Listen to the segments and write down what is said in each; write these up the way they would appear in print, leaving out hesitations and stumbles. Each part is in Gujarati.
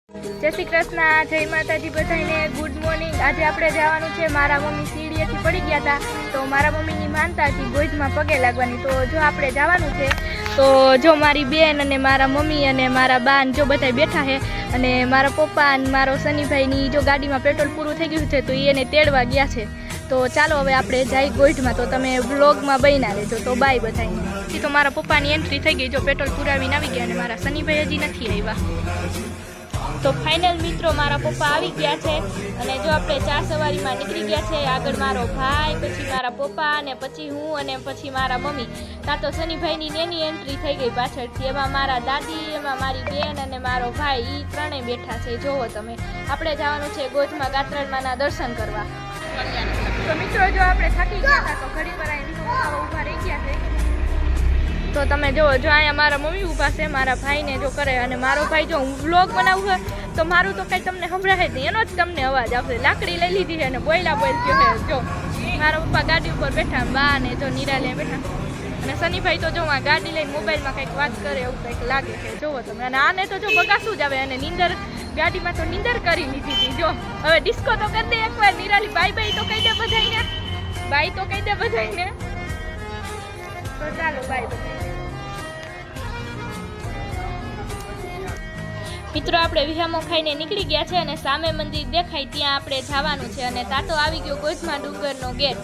જય શ્રી કૃષ્ણ, જય માતાજી બધાને, ગુડ મોર્નિંગ। આજે આપણે જવાનું છે, મારા મમ્મી સીડીએથી પડી ગયા હતા તો મારા મમ્મીની માનતા હતી ગોઈધમાં પગે લાગવાની। તો જો આપણે જવાનું છે તો જો મારી બેન અને મારા મમ્મી અને મારા બાન જો બધા બેઠા છે અને મારા પપ્પા અને મારો સનીભાઈની જો ગાડીમાં પેટ્રોલ પૂરું થઈ ગયું છે તો એને તેડવા ગયા છે। તો ચાલો હવે આપણે જઈ ગોઈધમાં, તો તમે વ્લોગમાં બન્યા રહેજો। તો બાય બધાને। તો મારા પપ્પાની એન્ટ્રી થઈ ગઈ, જો પેટ્રોલ પુરાવીને આવી ગયા અને મારા સનીભાઈ હજી નથી આવ્યા। તો ફાઇનલ મિત્રો મારા પપ્પા આવી ગયા છે અને જો આપણે 4 સવારીમાં નીકળી ગયા છે। આગળ મારો ભાઈ, પછી મારા પપ્પા અને પછી હું અને પછી મારા મમ્મી। કાં તો સનીભાઈની નેની એન્ટ્રી થઈ ગઈ પાછળથી, એમાં મારા દાદી, એમાં મારી બેન અને મારો ભાઈ, એ ત્રણેય બેઠા છે। જોવો તમે, આપણે જવાનું છે ગોઈધમાં ગાત્રાળમાના દર્શન કરવા। તો મિત્રો જો આપણે થાકી ગયા હતા તો ઘડી પર અહીં ઊભા રહી ગયા છે। તો તમે જો અહીંયા મારા મમ્મી ઊભા છે, મારા ભાઈને જો કરે અને મારો ભાઈ જો હું વ્લોગ બનાવું હોય તો મારું તો કંઈ તમને સંભળાય જ નહીં, એનો જ તમને અવાજ આવશે। લાકડી લઈ લીધી છે અને બોયલા બોલ થયો છે। જો મારા પપ્પા ગાડી ઉપર બેઠા, બા ને જો નિરાલે બેઠા અને સનીભાઈ તો જો આ ગાડી લઈને મોબાઈલમાં કંઈક વાત કરે એવું કંઈક લાગે છે। જોવો તમે, અને આને તો જો બગાસું જ આવે અને નીંદર ગાડીમાં તો નીંદર કરી લીધી હતી। જો હવે ડિસ્કો તો કરી દે એકવાર નિરાલી, બાય બાય તો કહી દે બધાઈને, બાય તો કહી દે બધાઈને। તો ચાલો બાય બધાઈને। મિત્રો આપણે વિહામો ખાઈને નીકળી ગયા છે અને સામે મંદિર દેખાય ત્યાં આપણે જવાનું છે અને તાતો આવી ગયો ગોઈધમાં ડુંગરનો ગેટ।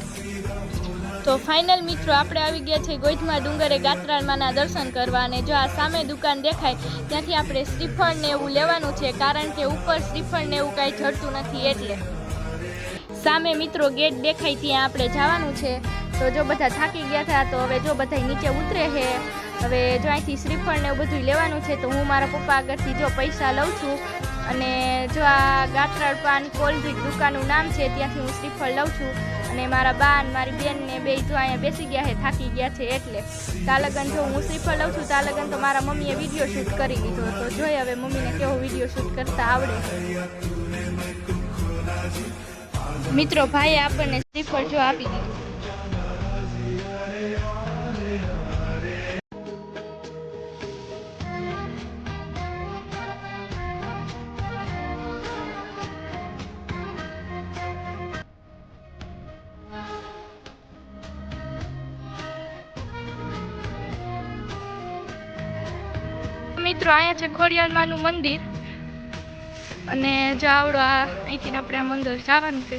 તો ફાઇનલ મિત્રો આપણે આવી ગયા છે ગોઈધમાં ડુંગરે ગાત્રાળમાના દર્શન કરવા અને જો આ સામે દુકાન દેખાય ત્યાંથી આપણે શ્રીફળ ને એવું લેવાનું છે, કારણ કે ઉપર શ્રીફળ ને એવું કાંઈ જડતું નથી એટલે। સામે મિત્રો ગેટ દેખાય ત્યાં આપણે જવાનું છે। તો જો બધા થાકી ગયા હતા તો હવે જો બધા નીચે ઉતરે છે। હવે જો અહીંથી શ્રીફળ ને એવું બધું લેવાનું છે તો હું મારા પપ્પા આગળથી જો પૈસા લઉં છું અને જો આ ગાત્રાળ પાન કોલ્ડ્રિંક દુકાનનું નામ છે ત્યાંથી હું શ્રીફળ લઉં છું અને મારા બા અને મારી બેન ને બે જો અહીંયા બેસી ગયા છે, થાકી ગયા છે એટલે। તાલગન જો હું શ્રીફળ લઉં છું, તાલગન તો મારા મમ્મીએ વિડીયો શૂટ કરી લીધો, તો જોઈએ હવે મમ્મીને કેવો વિડીયો શૂટ કરતા આવડે। મિત્રો ભાઈએ આપણને શ્રીફળ જો આપી દીધું। મિત્રો અહીંયા છે ખોડિયારમાંનું મંદિર અને જો આવડો અહીંથી આપણે આ મંદિર જવાનું છે।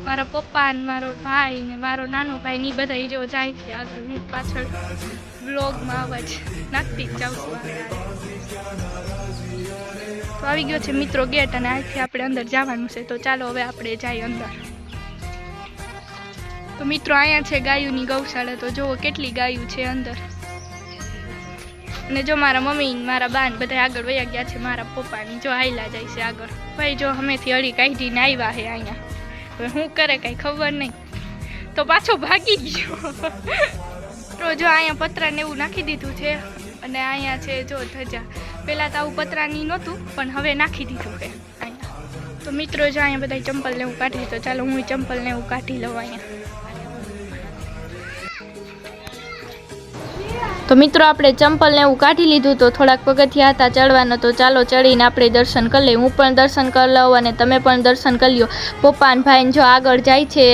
મારા પપ્પા ને મારો ભાઈ ને મારો નાનો ભાઈ ને બધા જો જાય છે આગળ, પાછળ બ્લોગમાં અવાજ નાખતી જ જાઉં છું। તો આવી ગયો છે મિત્રો ગેટ અને અહીંથી આપણે અંદર જવાનું છે। તો ચાલો હવે આપણે જઈએ અંદર। તો મિત્રો અહીંયા છે ગાયોની ગૌશાળા, તો જુઓ કેટલી ગાયું છે અંદર। અને જો મારા મમ્મી મારા બાન બધા આગળ વયા ગયા છે, મારા પપ્પાની જો હાઈલા જાય છે આગળ। ભાઈ જો હમેથી અડી કાઢીને આવ્યા છે અહીંયા, હવે શું કરે કાંઈ ખબર નહીં, તો પાછો ભાગી ગયો। તો જો અહીંયા પતરાને એવું નાખી દીધું છે અને અહીંયા છે જો ધજા, પહેલાં તો આવું પતરાની નહોતું પણ હવે નાખી દીધું છે અહીંયા। તો મિત્રો જો અહીંયા બધા ચંપલને એવું કાઢી, તો ચાલો હું ચંપલને એવું કાઢી લઉં અહીંયા। તો મિત્રો આપણે ચંપલ ને એવું કાઢી લીધું, તો થોડાક પગથિયા હતા ચડવાના, તો ચાલો ચડીને આપણે દર્શન કરી લઈએ। હું પણ દર્શન કરી લઉં અને તમે પણ દર્શન કરી લો। પપ્પા અને ભાઈને જો આગળ જાય છે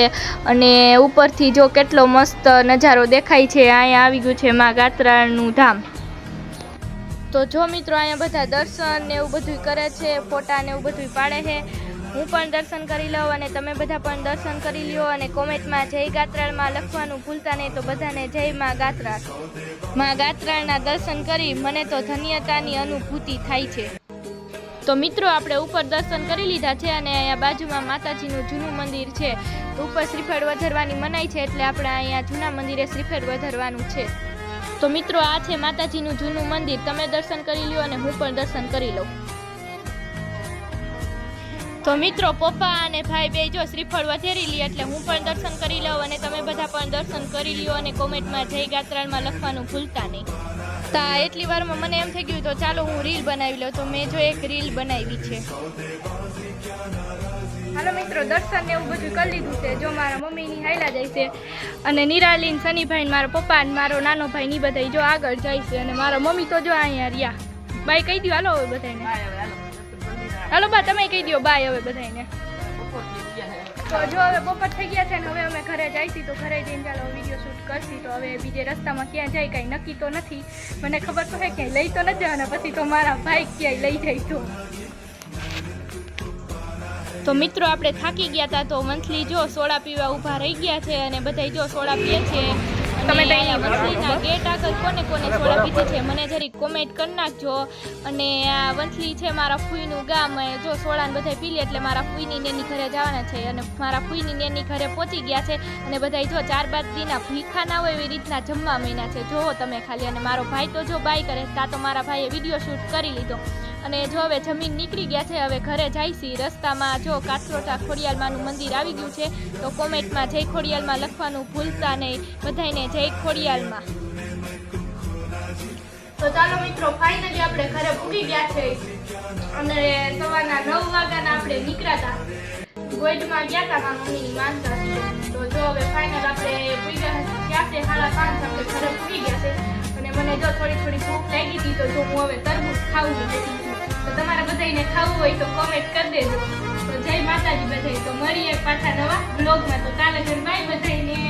અને ઉપરથી જો કેટલો મસ્ત નજારો દેખાય છે। અહીંયા આવી ગયું છે માં ગાત્રાળનું ધામ। તો જો મિત્રો અહીંયા બધા દર્શન ને એવું બધું કરે છે, ફોટા ને એવું બધું પાડે છે। હું પણ દર્શન કરી લઉં અને તમે બધા પણ દર્શન કરી લ્યો અને કોમેન્ટમાં જય ગાત્રાળમાં લખવાનું ભૂલતા નહીં। તો બધાને જય માં ગાત્રાળ। માં ગાત્રાળના દર્શન કરી મને તો ધન્યતાની અનુભૂતિ થાય છે। તો મિત્રો આપણે ઉપર દર્શન કરી લીધા છે અને અહીંયા બાજુમાં માતાજીનું જૂનું મંદિર છે, તો ઉપર શ્રીફળ વધારવાની મનાઈ છે એટલે આપણે અહીંયા જૂના મંદિરે શ્રીફળ વધારવાનું છે। તો મિત્રો આ છે માતાજીનું જૂનું મંદિર, તમે દર્શન કરી લ્યો અને હું પણ દર્શન કરી લઉં। તો મિત્રો પપ્પા અને ભાઈ બે જો શ્રીફળ વધેરી લે એટલે હું પણ દર્શન કરી લઉં અને તમે બધા પણ દર્શન કરી લ્યો અને કોમેન્ટમાં જય ગાત્રાળમાં લખવાનું ભૂલતા નહીં। તા એટલી વારમાં મને એમ થઈ ગયું તો ચાલો હું રીલ બનાવી લઉં, તો મેં જો એક રીલ બનાવી છે। હાલો મિત્રો દર્શન ને એવું બધું કરી લીધું છે। જો મારા મમ્મીની હાઈલા જાય છે અને નિરાલીન, સનીભાઈ, મારા પપ્પા અને મારો નાનો ભાઈ ની બધા જો આગળ જાય છે અને મારા મમ્મી તો જો અહીંયા રહ્યા। બાય કહી દો હાલો બધાને। હાલો બા તમે કહી દો બાય હવે બધાને. તો જો હવે બપોર થઈ ગયા છે ને હવે અમે ઘરે જઈશી તો ઘરે જઈને ચાલો વિડીયો શૂટ કરશી. તો હવે બીજે રસ્તામાં ક્યાં જાય કાંઈ નક્કી તો નથી. મને ખબર તો હે ક્યાંય લઈ તો ન જવાના, પછી તો મારા ભાઈ ક્યાંય લઈ જાય તો મિત્રો આપણે થાકી ગયા હતા તો મંથલી જો સોડા પીવા ઊભા રહી ગયા છે અને બધા જો સોડા પીએ છે. તમે વંથલીના ગેટ આગળ કોને કોને સોડા પીધી છે મને જરી કોમેન્ટ કરી નાખજો. અને આ વંથલી છે મારા ફૂઈનું ગામ. જો સોડાને બધા પી લે એટલે મારા ફૂઈની નેની ઘરે જવાના છે અને મારા ફૂઈની નેની ઘરે પહોંચી ગયા છે. અને બધા જો 4-5 દીના ભીખા ના હોય એવી રીતના જમવા માંડ્યા છે. જુઓ તમે ખાલી. અને મારો ભાઈ તો જો બાય કરે તા તો મારા ભાઈએ વિડીયો શૂટ કરી લીધો. અને જો હવે જમીન નીકળી ગયા છે, હવે ઘરે જઈશી. રસ્તામાં જો કાથરોટા ખોડિયાલમાનું મંદિર આવી ગયું છે તો કોમેન્ટમાં જય ખોડિયાલમાં લખવાનું ભૂલતા નહીં. બધાને જય ખોડિયાલમાં. તો ચાલો મિત્રો ફાઇનલી આપણે ઘરે પૂગી ગયા છે અને સવારના 9 વાગ્યાના આપણે નીકળ્યા હતા. ગોઈડમાં ગયા હતા મારા મમ્મીની માનતા. તો જો હવે ફાઇનલ આપણે પૂગ્યા ગયા છે 5:30 આપણે ઘરે પૂગી ગયા છે. અને મને જો થોડી ભૂખ લાગી હતી તો જો હું હવે તરબૂચ ખાવું છું. તો તમારે બધાને ખાવું હોય તો કોમેન્ટ કરી દેજો. તો જય માતાજી બધાય. તો મળીએ પાછા નવા બ્લોગમાં. તો કાલે બાય બધાને.